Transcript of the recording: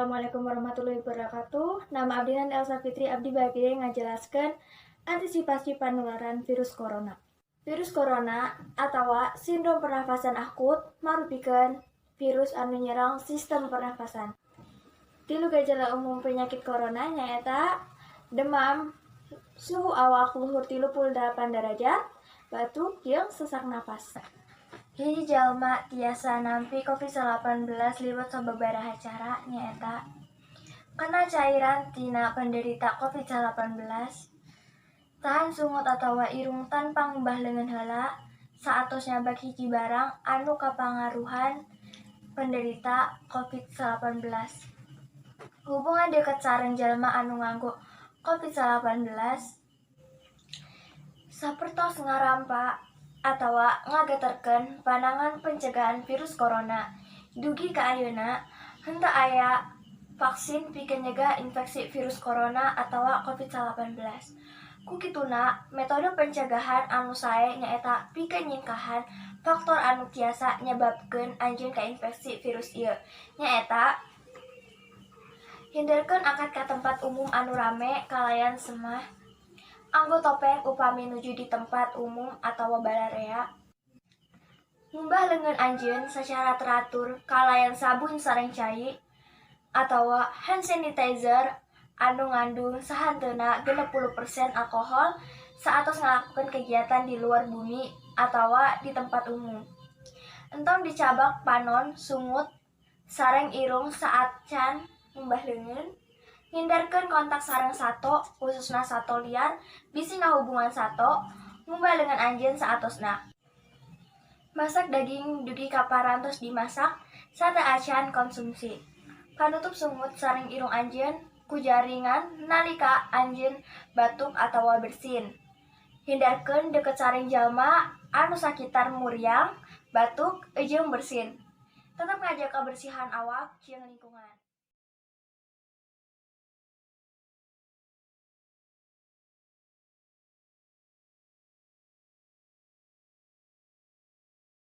Assalamualaikum warahmatullahi wabarakatuh. Nama abdi Elsa Fitri Abdi Bagire ngajelaskan antisipasi penularan virus corona. Virus corona atau sindrom pernafasan akut marupikeun virus anu nyerang sistem pernafasan. Tilu gejala umum penyakit corona nyaeta demam, suhu awak luhur 38 derajat, batuk, jeung sesak napas. Hiji jalma tiasa nampi COVID-19 liwat sababaraha cara nyaeta kena cairan tina penderita COVID-19, tahan sungut atawa irung tanpa ngubah leungeun heula saatos nyabak hiji barang anu kapangaruhan penderita COVID-19. Hubungan deukeut sareng jalma anu nganggo COVID-19 sapertos ngarampa atawa ngageterkeun panangan pencegahan virus corona. Dugi ka ayeuna henteu aya vaksin pikeun nyegah infeksi virus corona atawa COVID-19. Ku kituna metode pencegahan anu sae nyaeta pikeun nyingkahan faktor anu tiasa nyababkeun anjeun kainfeksi virus ieu. Nyaeta hindarkeun angkat ka tempat umum anu rame kalayan semah, anggo topeng upami nuju di tempat umum atau balarea. Ngumbah leungeun anjeun secara teratur kalayan sabun sareng cai atau hand sanitizer anu ngandung sahanteuna 60% alkohol saatos ngalakukeun kegiatan di luar bumi atau di tempat umum. Entong dicabak panon, sungut, sareng irung saat can ngumbah leungeun. Hindarkeun kontak sareng sato, khususna sato liar, bisi ngahubungan sato, ngumbah leungeun anjeun saatosna. Masak daging dugi kaparantos dimasak, sarta acan konsumsi. Kanutup sungut sareng irung anjeun ku jaringan nalika anjeun batuk atawa bersin. Hindarkeun deukeut sareng jalma anu sakitar muriang, batuk, jeung bersin. Tetep ngajaga kebersihan awak jeung lingkungan.